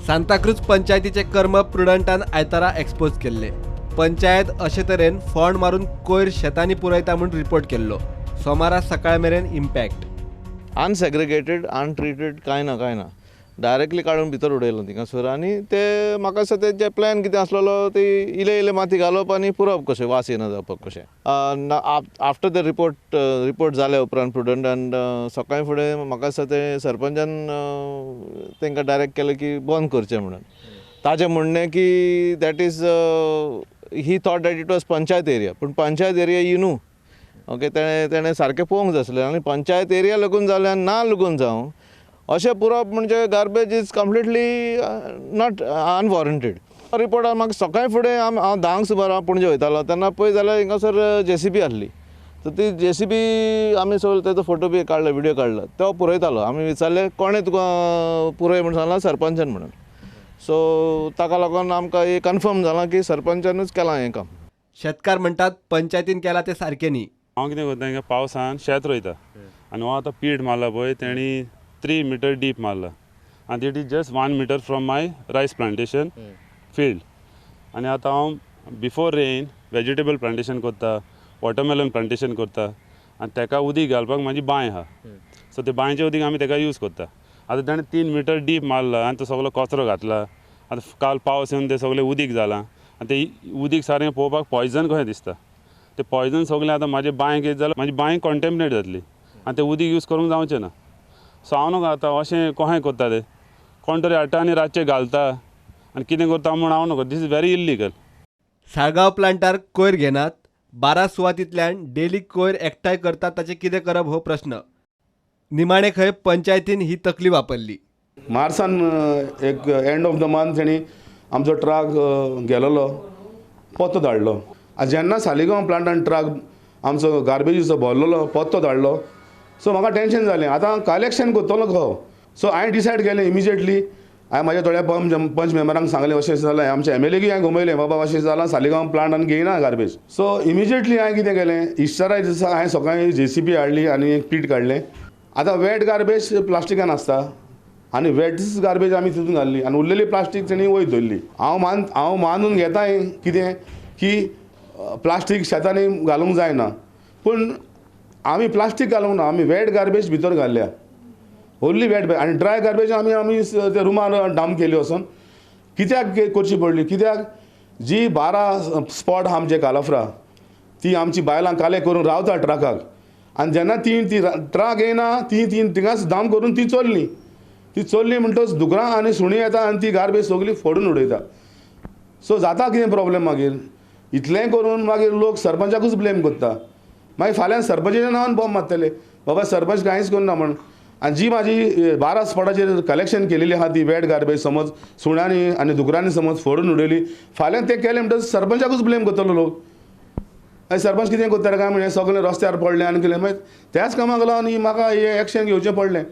सांताक्रूज पंचायतीचे कर्म प्रुडंटान आयतारा एक्सपोज केल्ले। पंचायत अशे तरेन फोंड मारून कोयर शेतांनी पुरयता म्हणून रिपोर्ट केल्लो। सोमारा सकाळ मेरेन इम्पॅक्ट अनसेग्रिगेटेड अनट्रिटेड काय ना डायरेक्टली काढून भितर उडयलो थिंगासर आनी ते म्हाका दिसता तेजे प्लॅन कितें आसलेलो ते इले माती घालप आनी पुरप कशें वास येना जावपाक कशें। आफ्टर द रिपोर्ट जाले उपरांत प्रुडंटान सकाळी फुडें म्हाका दिसता ते सरपंचान तांकां डायरेक्ट केलें की बंद करचें म्हणून। ताजें म्हणणें की that is he thought that it was panchayat area, पूण panchayat area you know okay तेणें सारकें पळोवंक जाय आसलें आनी पंचायत एरिया लागून जाल्यार ना लागून जावं अशें पुरप म्हणजे garbage is completely not unwarranted. रिपोर्टार म्हाका सकाळी फुडें हांव 10 सुमार पणजे वयतालो तेन्ना पळय जाल्यार हिंगासर JCB आसली, तर ती JCB आमी सगळो तेजो फोटो बी काडलो, व्हिडियो काडलो, तो पुरयतालो। आमी विचारलें कोणें तुका पुरय म्हणून सांगलां, सरपंचान म्हणून। सो ताका लागून आमकां हे कन्फर्म जालां की सरपंचानूच केलां हें काम। शेतकार म्हणटात पंचायतीन केला ते सारकें न्ही। हांव कितें करता हिंगा पावसान शेत रोयता आनी हो आतां पीट मारला पळय तेणी 3 मीटर डीप मारला आनी it is just 1 metre from my rice plantation field. आनी आतां हांव बिफोर रेन वेजिटेबल प्लांटेशन करता, वॉटरमेलन प्लांटेशन करता आनी ताका उदीक घालपाक म्हाजी बांय आहा। सो ते बांयचें उदीक आमी ताका यूज करता। आतां ताणें 3 मीटर डीप मारला आनी तो सगळो कचरो घातला। आतां काल पावस येवन तें सगळें उदीक जालां आनी तें उदीक सारकें पळोवपाक पॉयजन कशें दिसता। तें पॉयजन सगळें आतां म्हाजे बांयक येत जाल्यार म्हाजी बांय कॉन्टेमिनेट जातली आनी तें उदीक यूज करूंक जावचें ना। सो हांव नका आतां अशें कशें करता तें कोण तरी हाडटा आनी रातचें घालता आनी कितें करता म्हूण हांव नका, this is very illegal. Salgaon प्लांटार कोयर घेनात, 12 सुवातींतल्यान डेली कोयर एकठांय करतात, ताचें कितें करप हो प्रश्न। निमाणे खंय पंचायतीन ही तकली वापरली। मार्चान एक एंड ऑफ द मंथ तेणी आमचो ट्रक गेलोलो, पत्तो धाडलो। जेन्ना सालिगांव प्लांटान ट्रक आमचो गार्बेजीचो भरलेलो पत्तो धाडलो, सो म्हाका टेंशन जालें, आतां कलेक्शन करतलो खंय। सो हांवें डिसायड केलें इमिजिएटली, हांवें म्हाज्या थोड्या पंच मेंबरांक सांगलें अशें जालें, आमच्या MLAक हांवें घुमयलें, बाबा अशें जालां सालिगांव प्लांटान घेयना गार्बेज। सो इमिजिएटली हांवें कितें केलें, इस्टरा दिसा हांवें सकाळीं JCB हाडली आनी एक पीट काडलें। आतां वेट गार्बेज प्लास्टिकान आसता आनी वेट्स गार्बेज आमी तितून घाल्ली आनी उरलेली प्लास्टीक तेणी वयर धरली। हांव मानून घेताय कितें की प्लास्टीक शेतांनी घालूंक जायना, पूण आमी प्लास्टीक घालूंक ना, आमी वेट गार्बेज भितर घाल्ल्या, ओन्ली वेट आनी ड्राय गार्बेज आमी ते रुमान डंप केली वचून। कित्याक करची पडली, कित्याक जी 12 स्पॉट आहा आमचे कालाफ्रा ती आमची बायलां काले करून रावता ट्रकाक, आनी जेन्ना ती ट्रक येना ती थिंगाच दाम करून ती चोरली म्हणटच दुकरां आनी सुणी येता आनी ती गार्बेज सगळी फोडून उडयता। सो जाता कितें प्रॉब्लेम मागीर, इतलें करून मागीर लोक सरपंचाकूच ब्लेम करता। मागीर फाल्यां सरपंचाच्या नांवान बॉम्ब मारतले, बाबा सरपंच कांयच करना म्हण। आनी जी म्हाजी 12 स्पॉटाचेर कलेक्शन केलेली आहा ती वेट गार्बेज समज सुण्यांनी आनी दुकरांनी समज फोडून उडयली, फाल्यां ते केलें म्हणटच सरपंचाकूच ब्लेम करतलो लोक। आनी सरपंच कितें करता काय म्हणजे सगळें रस्त्यार पडलें आनी कितें, मागीर त्याच कामाक लागून म्हाका हें एक्शन घेवचें पडलें।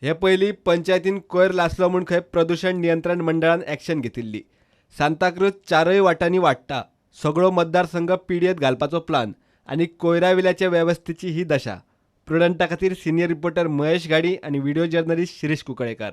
हे पयलीं पंचायतीन कोयर लासलो म्हूण खंय प्रदूषण नियंत्रण मंडळान एक्शन घेतिल्ली। सांताक्रूज 4 वाटांनी वाडटा, सगळो मतदारसंघ पिडयेत घालपाचो प्लान आनी कोयराविल्याचे वेवस्थेची ही दशा। प्रुडंटा खातीर सिनियर रिपोर्टर महेश गाडी आनी व्हिडिओ जर्नलिस्ट शिरीष कुंकळेकर।